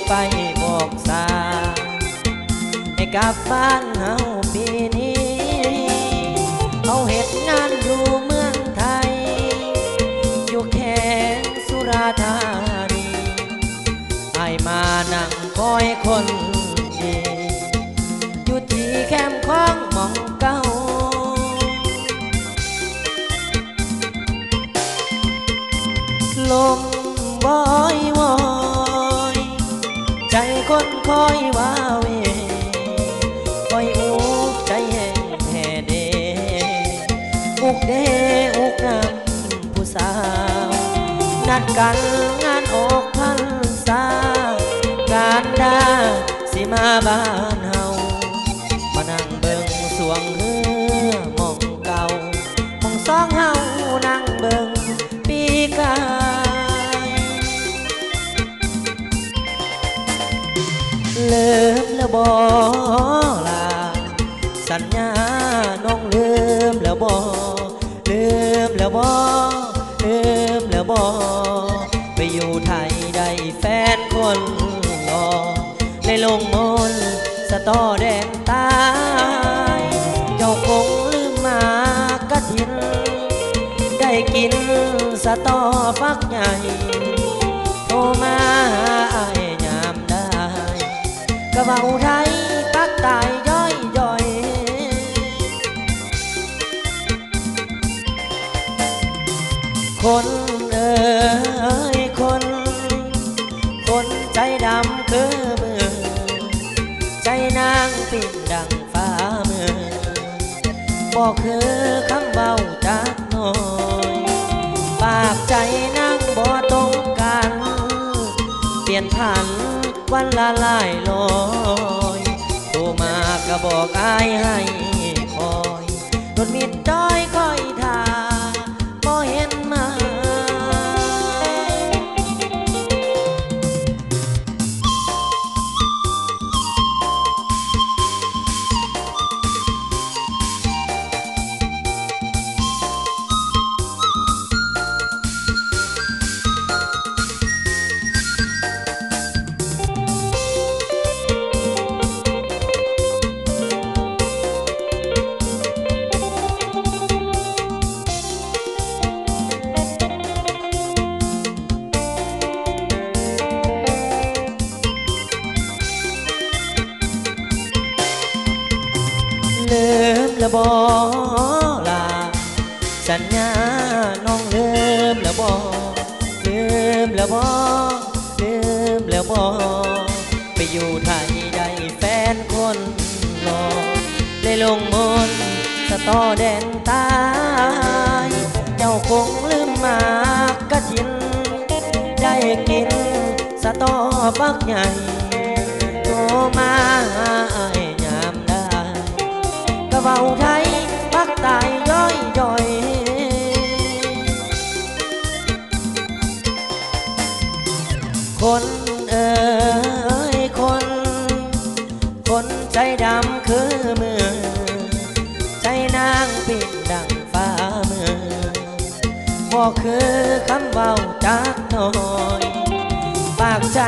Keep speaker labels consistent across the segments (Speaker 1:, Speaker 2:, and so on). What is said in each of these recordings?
Speaker 1: ไปบอกสาให้กลับบ้านเฮาปีนี้เอาเหตุงานอยู่เมืองไทยอยู่แค่สุราษฎร์ธานีไอมานั่งคอยคนดีอยู่ที่แคมป์ของหม่องเก่าลมวอยวอยใจคนคอยว่าเวคอยอุกใจแห้งแท้เดอุกเดอุกนำผู้สาวนัดกันงานออกพรรษาการดาสิมาบ้านเฮามานั่งเบิ่งสวงเฮือหม่องเก่าหม่องสองเฮานั่งเบิ่งปีกายเลิมแล้วบ่ล่ะสัญญาน้องลืมแล้วบ่ลืมแล้วบ่ลืมแล้วบ่ไปอยู่ไทยได้แฟนคนรอได้ลงมนสะตอแดนตายเจ้าคงลืมมากะทินได้กินสะตอฟักใหญ่โทรมาหาอ้ายยามได้กะเว้าไทยปักตายย้อยย่อยคนเอ่ยคนใจดำคือมือใจนางปิ่นดังฟ้ามือบอกคือคำเบาจากน้อยปากใจนางบ่ตรงกันเปลี่ยนผันวันละหลายลอยโทรมาก็บอกอายให้คอยรถมิดด้อยคอยท่าบ่เห็นมาลืมแล้วบ่ล่ะสัญญาน้องลืมแล้วบ่ลืมแล้วบ่ลืมแล้วบ่ไปอยู่ไทยได้แฟนคนรอเลยลงมนสะตอแดนตายเจ้าคงลืมมากะทินได้กินสะตอฟักใหญ่โทรมาหาอ้ายยามได้กะเว้าไทยปักตายย้อยย่อยคนเอ่ยคนใจดำคือมือใจนางปิ่นดังฟ้ามือบอกคือคำเบาจากน้อยปากใจ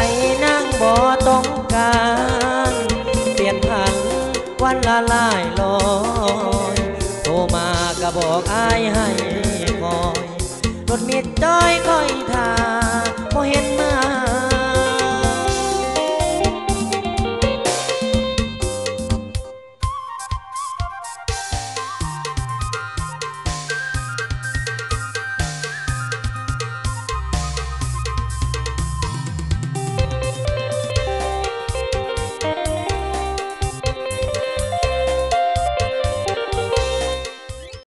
Speaker 1: นางบ่ต้องการเปลี่ยนผันวันละหลายลอยโทรมาก็บอกอายให้คอยรถมิดด้อยคอย